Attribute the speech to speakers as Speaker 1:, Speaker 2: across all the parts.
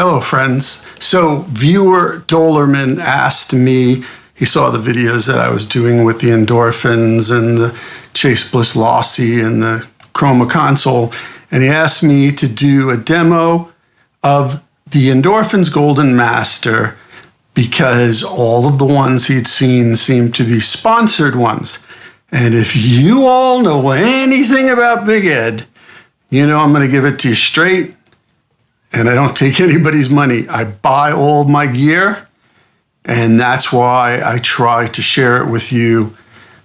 Speaker 1: Hello, friends. So viewer Dolerman asked me, he saw the videos that I was doing with the endorphins and the Chase Bliss Lossy and the Chroma console, and he asked me to do a demo of the Endorphins Golden Master because all of the ones he'd seen seemed to be sponsored ones. And if you all know anything about Big Ed, you know I'm going to give it to you straight. And I don't take anybody's money. I buy all of my gear, and that's why I try to share it with you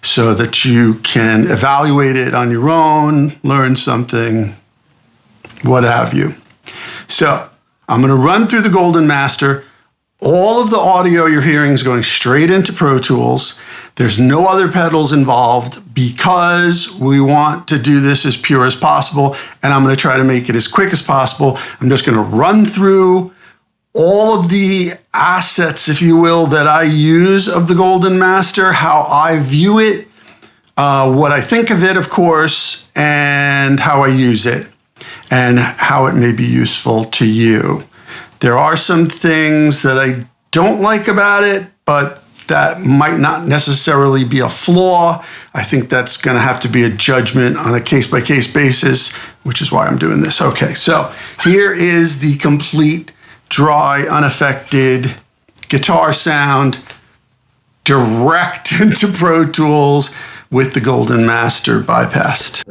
Speaker 1: so that you can evaluate it on your own, learn something, what have you. So I'm going to run through the Golden Master. All of the audio you're hearing is going straight into Pro Tools. There's no other pedals involved because we want to do this as pure as possible, and I'm going to try to make it as quick as possible. I'm just going to run through all of the assets, if you will, that I use of the Golden Master, how I view it, what I think of it, of course, and how I use it, and how it may be useful to you. There are some things that I don't like about it, but that might not necessarily be a flaw. I think that's going to have to be a judgment on a case-by-case basis, which is why I'm doing this. Okay, so here is the complete, dry, unaffected guitar sound direct into Pro Tools with the Golden Master bypassed.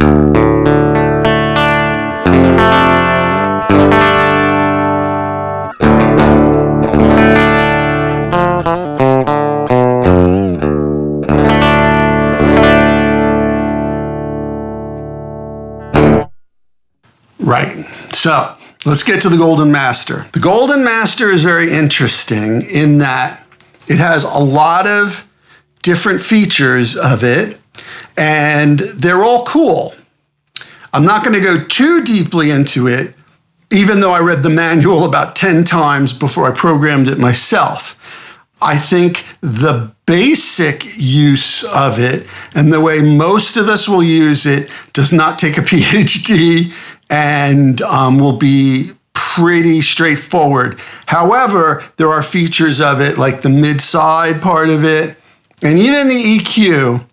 Speaker 1: Right, so let's get to the Golden Master. The Golden Master is very interesting in that it has a lot of different features of it, and they're all cool. I'm not going to go too deeply into it, even though I read the manual about 10 times before I programmed it myself. I think the basic use of it and the way most of us will use it does not take a PhD and will be pretty straightforward. However, there are features of it like the mid-side part of it and even the EQ,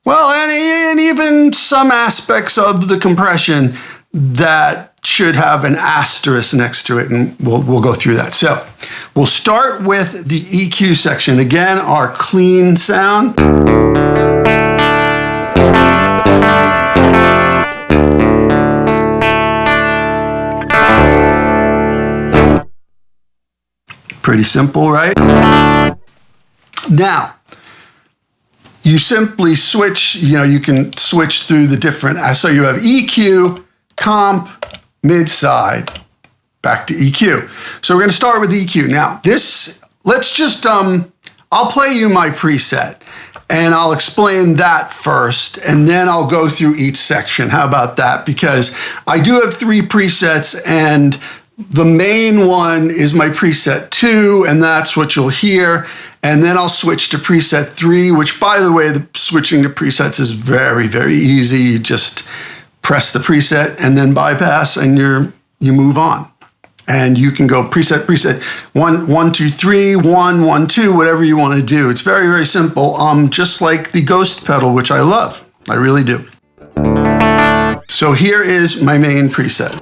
Speaker 1: well, and even some aspects of the compression that should have an asterisk next to it, and we'll go through that. So we'll start with the EQ section. Again, our clean sound. Pretty simple, right? Now, you simply switch, you can switch through the different, so you have EQ, comp, mid-side, back to EQ. So we're going to start with EQ. Now, let's just, I'll play you my preset, and I'll explain that first, and then I'll go through each section. How about that? Because I do have 3 presets, and the main one is my preset 2, and that's what you'll hear. And then I'll switch to preset 3, which, by the way, the switching to presets is very, very easy. You just press the preset and then bypass, and you move on. And you can go preset, 1, 2, 3, 1, 1, 2, whatever you want to do. It's very, very simple. Just like the Ghost pedal, which I love. I really do. So here is my main preset.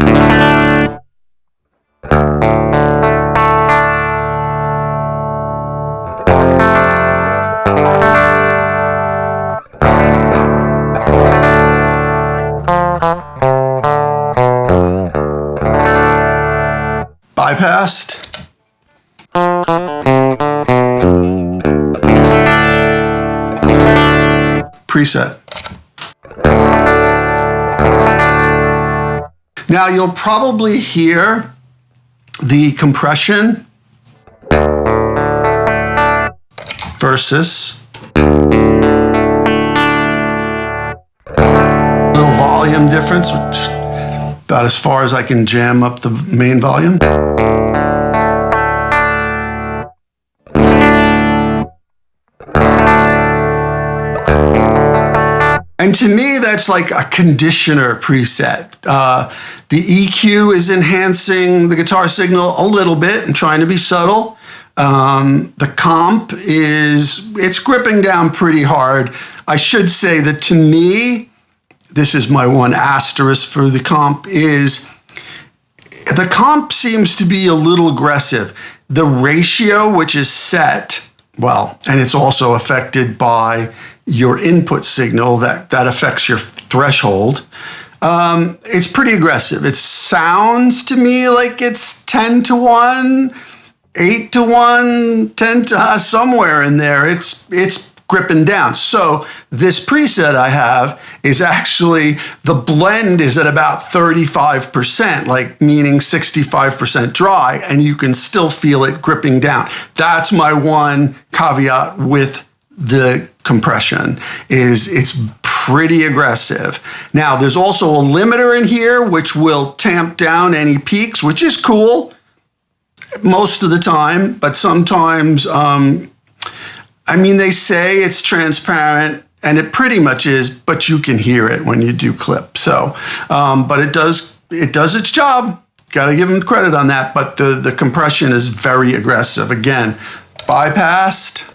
Speaker 1: Bypassed. Preset. Now you'll probably hear the compression versus little volume difference, which about as far as I can jam up the main volume. And to me, that's like a conditioner preset. The EQ is enhancing the guitar signal a little bit and trying to be subtle. The comp it's gripping down pretty hard. I should say that to me, this is my one asterisk for the comp, is the comp seems to be a little aggressive. The ratio, which is set, well, and it's also affected by your input signal that affects your threshold. It's pretty aggressive. It sounds to me like it's 10-1, 8-1, 10 somewhere in there. It's gripping down. So this preset I have is actually, the blend is at about 35%, like meaning 65% dry, and you can still feel it gripping down. That's my one caveat with the compression, is it's pretty aggressive. Now, there's also a limiter in here which will tamp down any peaks, which is cool most of the time, but sometimes, they say it's transparent, and it pretty much is, but you can hear it when you do clip. So, but it does its job. Got to give them credit on that, but the compression is very aggressive. Again, bypassed.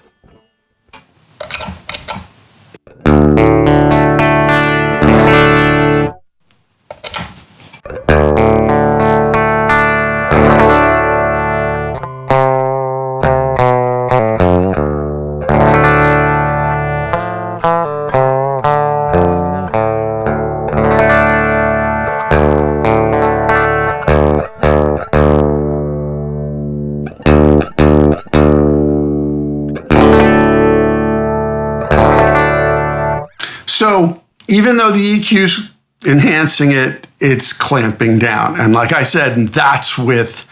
Speaker 1: So even though the EQ's enhancing it, it's clamping down. And like I said, that's with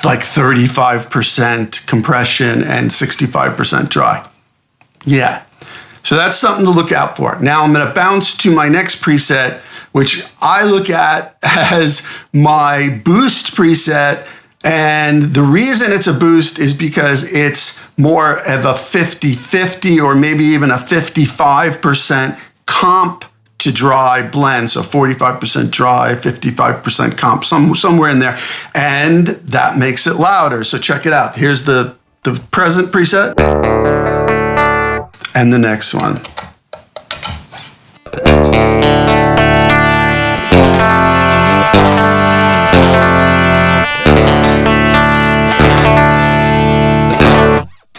Speaker 1: like 35% compression and 65% dry. Yeah. So that's something to look out for. Now I'm going to bounce to my next preset, which I look at as my boost preset. And the reason it's a boost is because it's more of a 50-50 or maybe even a 55% comp to dry blend. So 45% dry, 55% comp, somewhere in there. And that makes it louder. So check it out. Here's the present preset and the next one.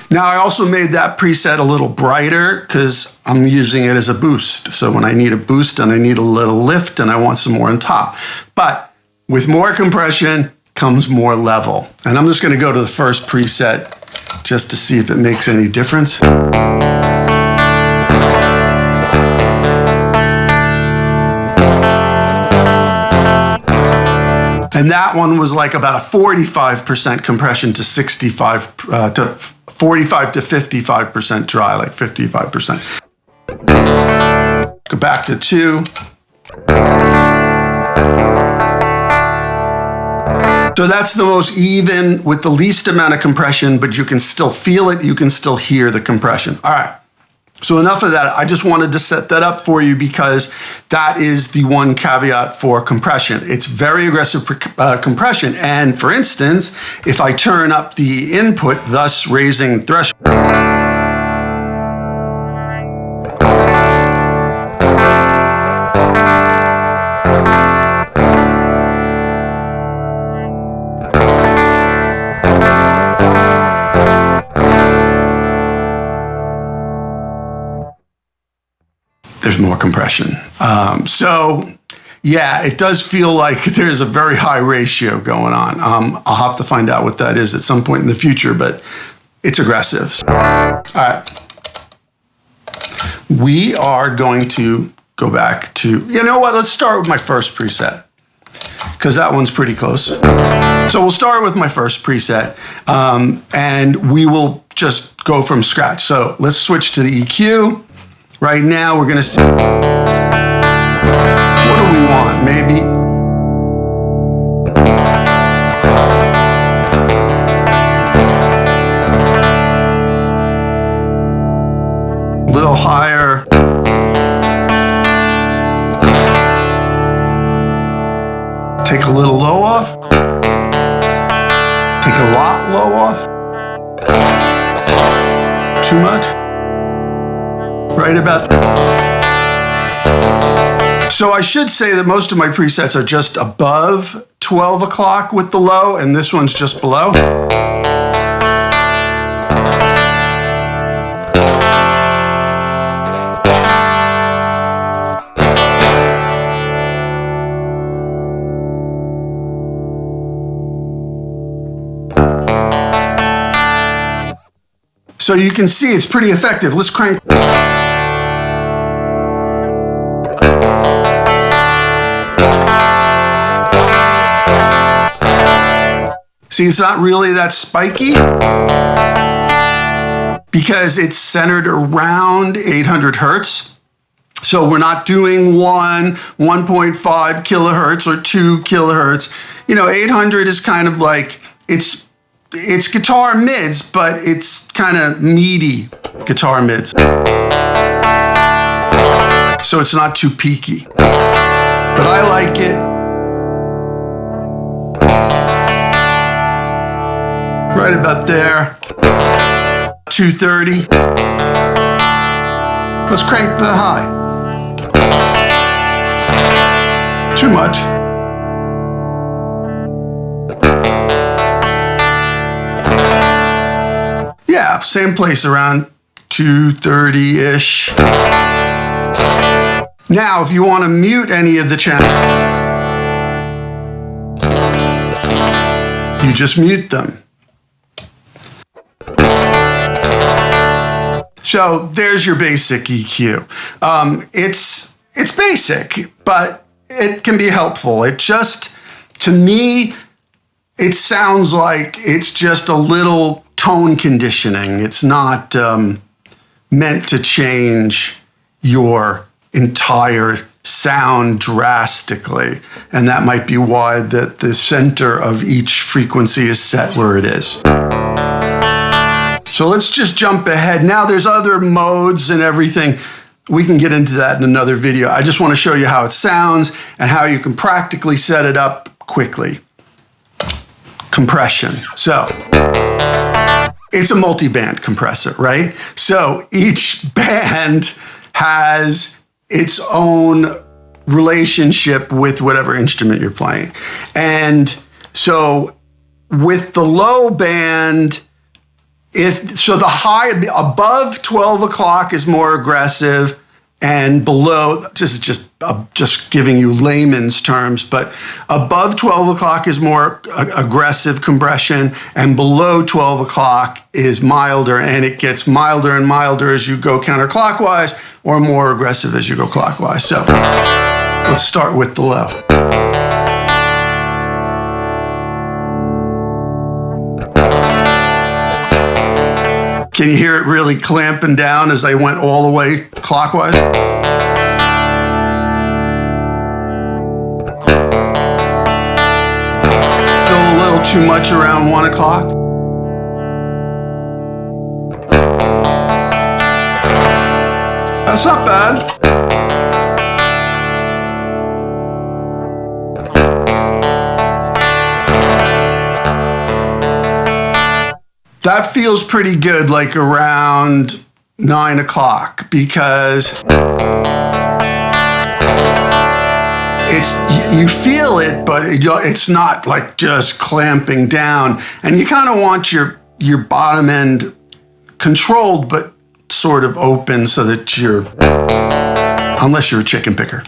Speaker 1: Now, I also made that preset a little brighter because I'm using it as a boost. So when I need a boost and I need a little lift and I want some more on top. But with more compression comes more level. And I'm just going to go to the first preset just to see if it makes any difference. And that one was like about a 45% compression to 45 to 55% dry, like 55%. Go back to 2. So that's the most even with the least amount of compression, but you can still feel it. You can still hear the compression. All right. So enough of that. I just wanted to set that up for you because that is the one caveat for compression. It's very aggressive compression. And for instance, if I turn up the input, thus raising threshold, there's more compression. So yeah, it does feel like there's a very high ratio going on. I'll have to find out what that is at some point in the future, but it's aggressive. All right. We are going to go back to, you know what? Let's start with my first preset because that one's pretty close. So we'll start with my first preset and we will just go from scratch. So let's switch to the EQ. Right now, we're going to see, what do we want? Maybe a little higher. a little low off. Take a lot low off. Too much. Right about there. So I should say that most of my presets are just above 12 o'clock with the low, and this one's just below. So you can see it's pretty effective. Let's crank. See, it's not really that spiky because it's centered around 800 hertz. So we're not doing 1.5 kilohertz or 2 kilohertz. 800 is kind of like, it's guitar mids, but it's kind of meaty guitar mids. So it's not too peaky. But I like it. Right about there. 230. Let's crank the high. Too much. Yeah, same place, around 230-ish. Now, if you want to mute any of the channels, you just mute them. So there's your basic EQ. It's basic, but it can be helpful. It just, to me, it sounds like it's just a little tone conditioning. It's not meant to change your entire sound drastically. And that might be why the center of each frequency is set where it is. So let's just jump ahead. Now there's other modes and everything. We can get into that in another video. I just want to show you how it sounds and how you can practically set it up quickly. Compression. So it's a multi-band compressor, right? So each band has its own relationship with whatever instrument you're playing. And so with the low band, the high, above 12 o'clock is more aggressive, and below, just giving you layman's terms, but above 12 o'clock is more aggressive compression, and below 12 o'clock is milder, and it gets milder and milder as you go counterclockwise, or more aggressive as you go clockwise. So let's start with the low. Can you hear it really clamping down as I went all the way clockwise? Still a little too much around 1 o'clock. That's not bad. That feels pretty good, like around 9 o'clock, because you feel it, but it's not like just clamping down. And you kind of want your bottom end controlled, but sort of open so that unless you're a chicken picker.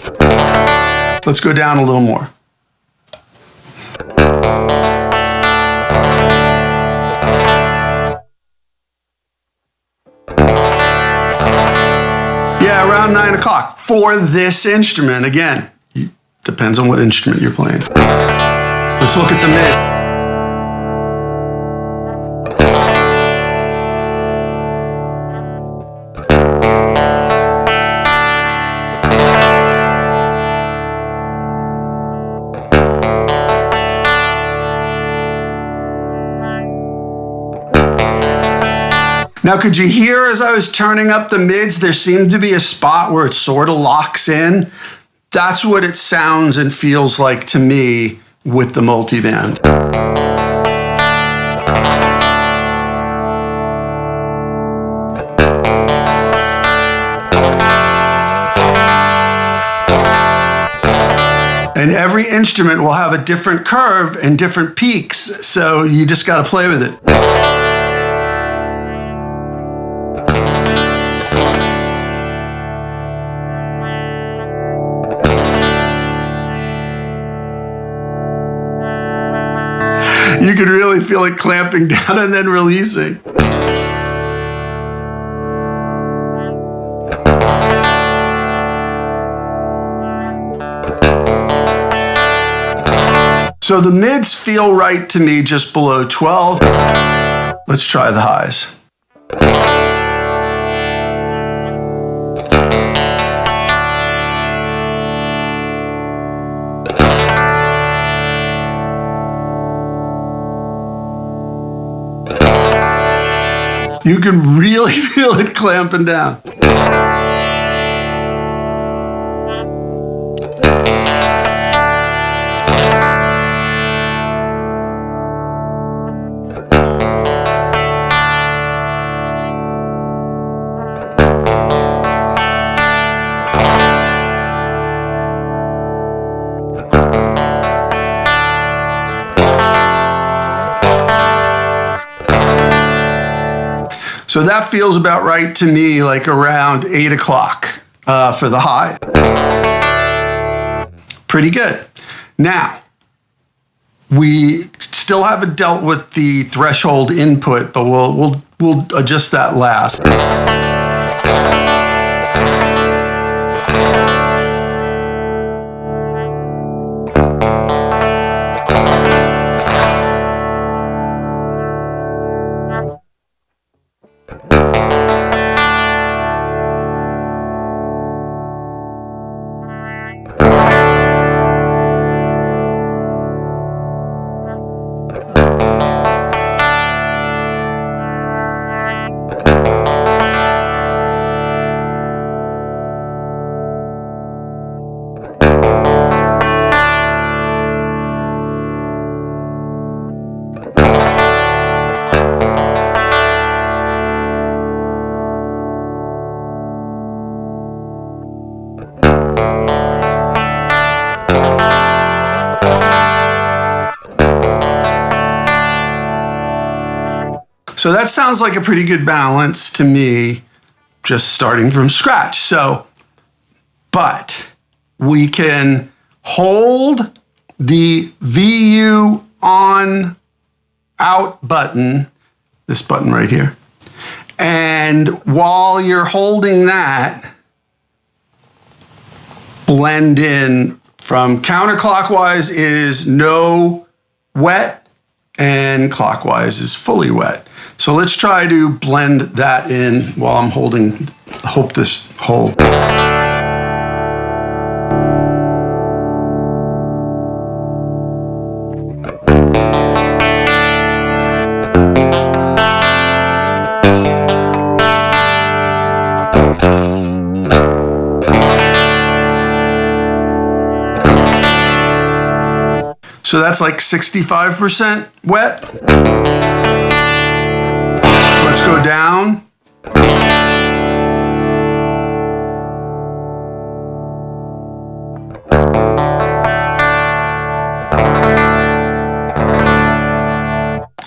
Speaker 1: Let's go down a little more. Yeah, around 9 o'clock for this instrument. Again, depends on what instrument you're playing. Let's look at the mid. Now, could you hear as I was turning up the mids, there seemed to be a spot where it sort of locks in? That's what it sounds and feels like to me with the multiband. And every instrument will have a different curve and different peaks, so you just got to play with it. You can really feel it clamping down and then releasing. So the mids feel right to me just below 12. Let's try the highs. You can really feel it clamping down. So that feels about right to me, like around 8 o'clock for the high. Pretty good. Now, we still haven't dealt with the threshold input, but we'll adjust that last. So that sounds like a pretty good balance to me, just starting from scratch. But we can hold the VU on out button, this button right here. And while you're holding that, blend in from counterclockwise is no wet and clockwise is fully wet. So let's try to blend that in while I'm holding, hope this holds. So that's like 65% wet. Let's go down.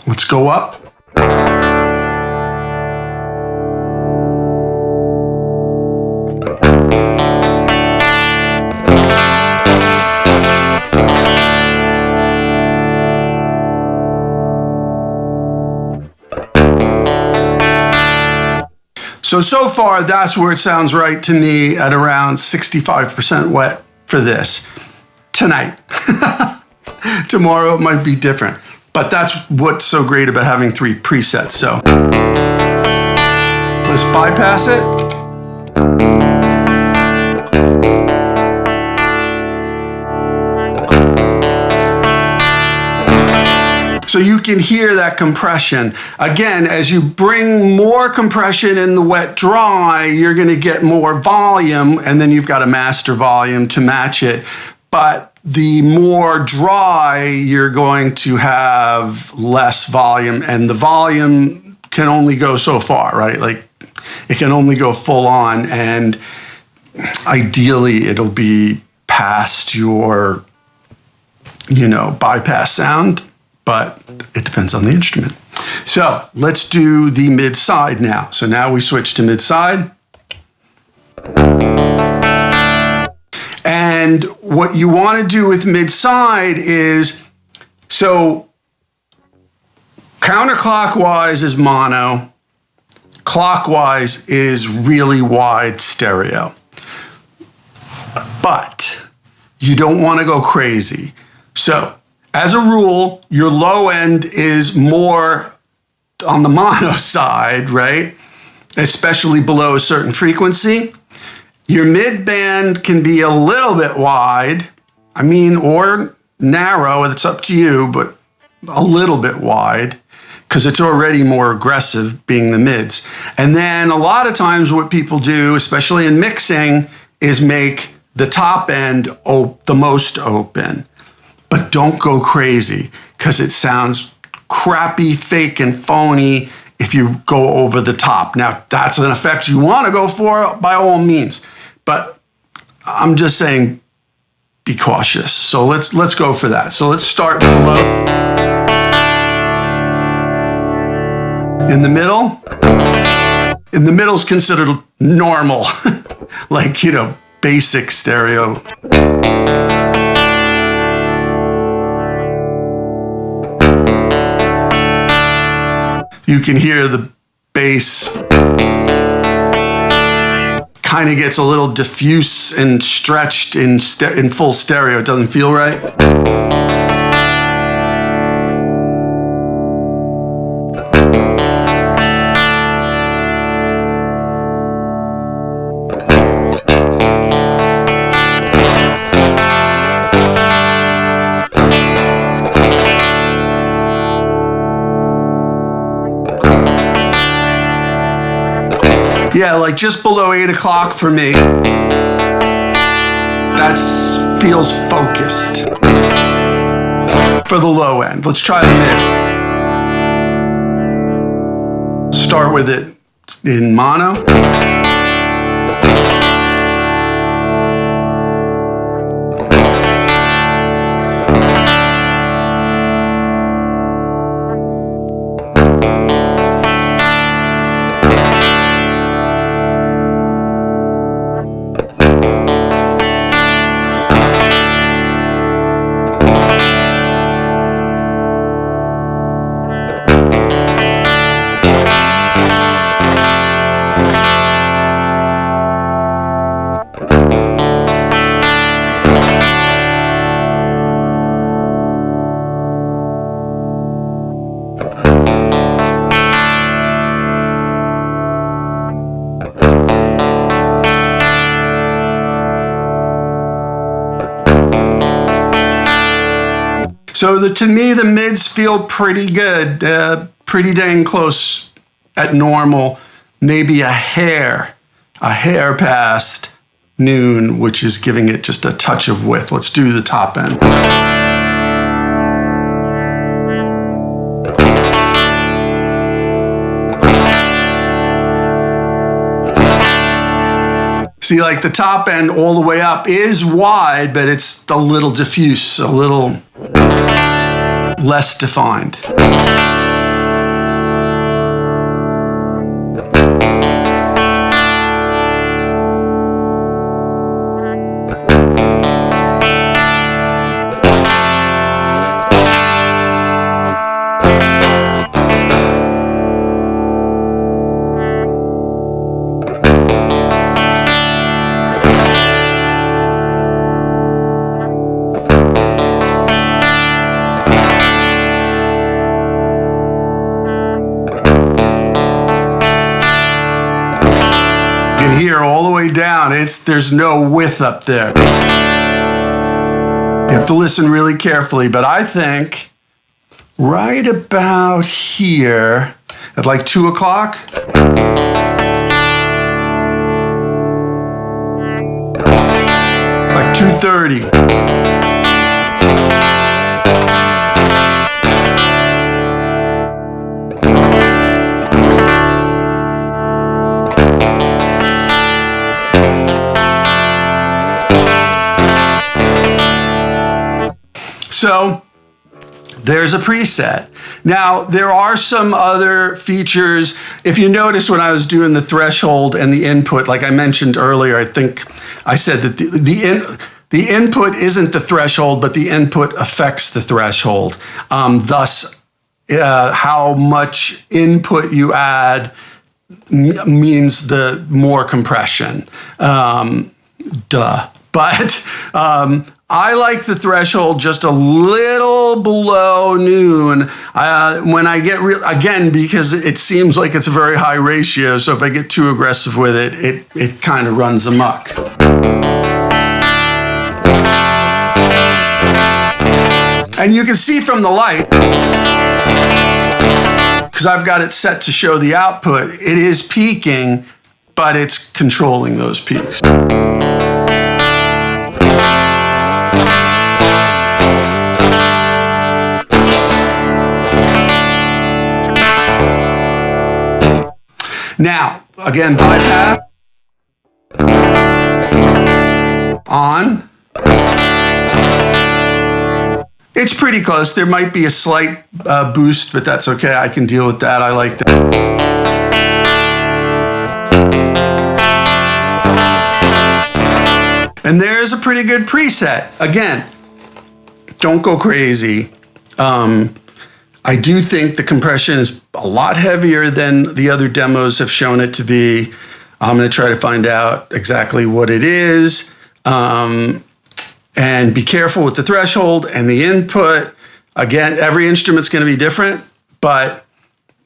Speaker 1: Let's go up. So far, that's where it sounds right to me at around 65% wet for this tonight. Tomorrow it might be different, but that's what's so great about having 3 presets. So let's bypass it. So you can hear that compression. Again, as you bring more compression in the wet dry, you're gonna get more volume, and then you've got a master volume to match it. But the more dry, you're going to have less volume, and the volume can only go so far, right? Like it can only go full on, and ideally it'll be past your, bypass sound, but it depends on the instrument. So let's do the mid side now. So now we switch to mid side. And what you want to do with mid side is, so counterclockwise is mono, clockwise is really wide stereo. But you don't want to go crazy. So as a rule, your low end is more on the mono side, right? Especially below a certain frequency. Your mid band can be a little bit wide, or narrow, it's up to you, but a little bit wide, because it's already more aggressive being the mids. And then a lot of times what people do, especially in mixing, is make the top end the most open. But don't go crazy, because it sounds crappy, fake, and phony if you go over the top. Now, that's an effect you want to go for by all means. But I'm just saying, be cautious. So let's go for that. So let's start with the low. In the middle. In the middle is considered normal, like, basic stereo. You can hear the bass kind of gets a little diffuse and stretched in full stereo. It doesn't feel right. Yeah, like just below 8 o'clock for me. That feels focused for the low end. Let's try the mid. Start with it in mono. So to me, the mids feel pretty good, pretty dang close at normal, maybe a hair past noon, which is giving it just a touch of width. Let's do the top end. See, like the top end all the way up is wide, but it's a little diffuse, a little less defined. Here all the way down, there's no width up there. You have to listen really carefully, but I think right about here at like 2 o'clock, like 2:30. So there's a preset. Now, there are some other features. If you notice when I was doing the threshold and the input, like I mentioned earlier, I think I said that the input isn't the threshold, but the input affects the threshold. Thus, how much input you add means the more compression. But I like the threshold just a little below noon. When I get again, because it seems like it's a very high ratio, so if I get too aggressive with it, it kind of runs amok. And you can see from the light, because I've got it set to show the output, it is peaking, but it's controlling those peaks. Now, again, bypass, on. It's pretty close. There might be a slight boost, but that's okay. I can deal with that. I like that. And there's a pretty good preset. Again, don't go crazy. I do think the compression is a lot heavier than the other demos have shown it to be. I'm going to try to find out exactly what it is. And be careful with the threshold and the input. Again, every instrument's going to be different, but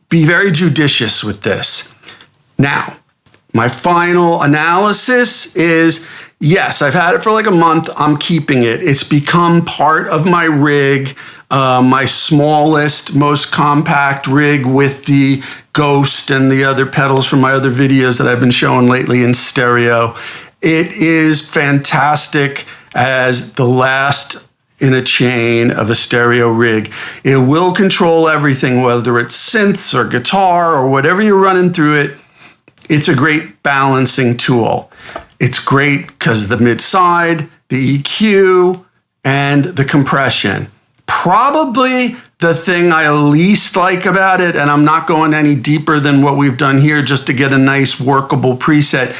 Speaker 1: be very judicious with this. Now, my final analysis is, yes, I've had it for like a month. I'm keeping it. It's become part of my rig, my smallest, most compact rig with the Ghost and the other pedals from my other videos that I've been showing lately in stereo. It is fantastic as the last in a chain of a stereo rig. It will control everything, whether it's synths or guitar or whatever you're running through it. It's a great balancing tool. It's great because the mid-side, the EQ, and the compression. Probably the thing I least like about it, and I'm not going any deeper than what we've done here just to get a nice workable preset,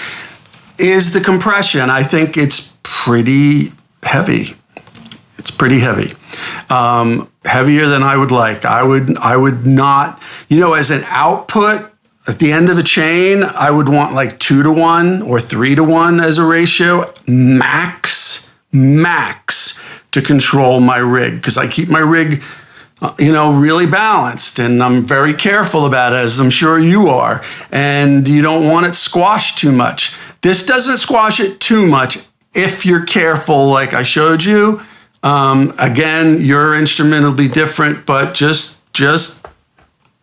Speaker 1: is the compression. I think it's pretty heavy. It's pretty heavy. Heavier than I would like. I would not, as an output, at the end of a chain, I would want like 2-to-1 or 3-to-1 as a ratio, max to control my rig, because I keep my rig, really balanced, and I'm very careful about it, as I'm sure you are, and you don't want it squashed too much. This doesn't squash it too much if you're careful, like I showed you. Again, your instrument will be different, but just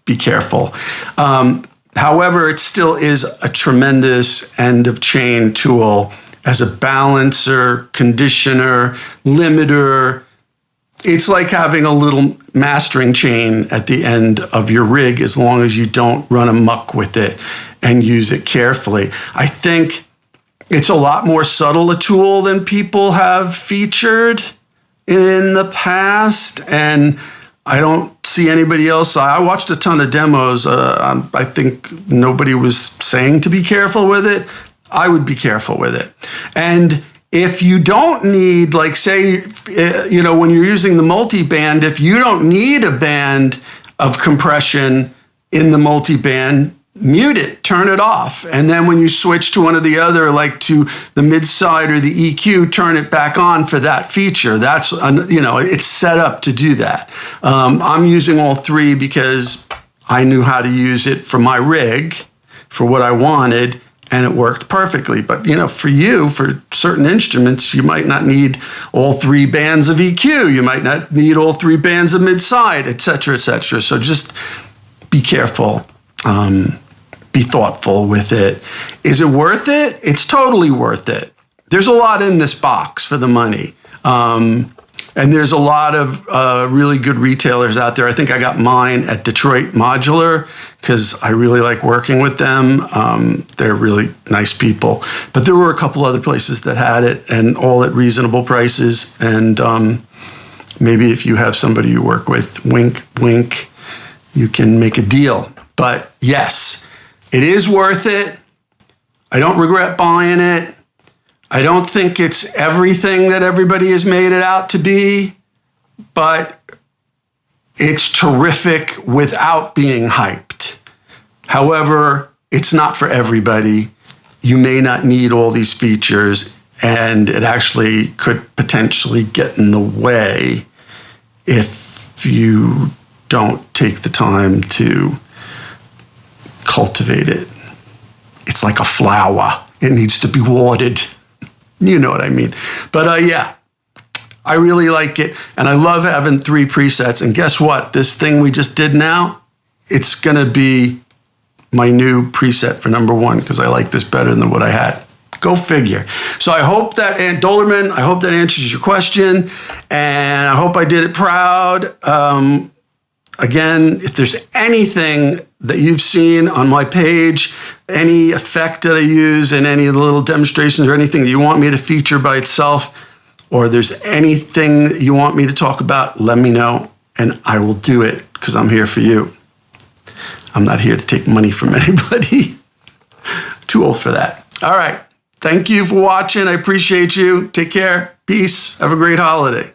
Speaker 1: be careful. However, it still is a tremendous end of chain tool as a balancer, conditioner, limiter. It's like having a little mastering chain at the end of your rig, as long as you don't run amok with it and use it carefully. I think it's a lot more subtle a tool than people have featured in the past, and I don't see anybody else. I watched a ton of demos. I think nobody was saying to be careful with it. I would be careful with it. And if you don't need, like, say, when you're using the multi-band, if you don't need a band of compression in the multi-band, mute it, turn it off. And then when you switch to one or the other, like to the mid-side or the EQ, turn it back on for that feature. That's, it's set up to do that. I'm using all three because I knew how to use it for my rig, for what I wanted, and it worked perfectly. But, for certain instruments, you might not need all three bands of EQ. You might not need all three bands of mid-side, et cetera, et cetera. So just be careful. Be thoughtful with it. Is it worth it? It's totally worth it. There's a lot in this box for the money. And there's a lot of really good retailers out there. I think I got mine at Detroit Modular because I really like working with them. They're really nice people. But there were a couple other places that had it, and all at reasonable prices. And maybe if you have somebody you work with, wink, wink, you can make a deal. But yes, it is worth it. I don't regret buying it. I don't think it's everything that everybody has made it out to be, but it's terrific without being hyped. However, it's not for everybody. You may not need all these features, and it actually could potentially get in the way if you don't take the time to cultivate it. It's like a flower. It needs to be watered. You know what I mean. But yeah, I really like it. And I love having 3 presets. And guess what? This thing we just did now, it's going to be my new preset for number 1 because I like this better than what I had. Go figure. So I hope that, Aunt Dolerman, I hope that answers your question. And I hope I did it proud. Again, if there's anything that you've seen on my page, any effect that I use in any of the little demonstrations or anything that you want me to feature by itself, or there's anything that you want me to talk about, let me know and I will do it because I'm here for you. I'm not here to take money from anybody. Too old for that. All right. Thank you for watching. I appreciate you. Take care. Peace. Have a great holiday.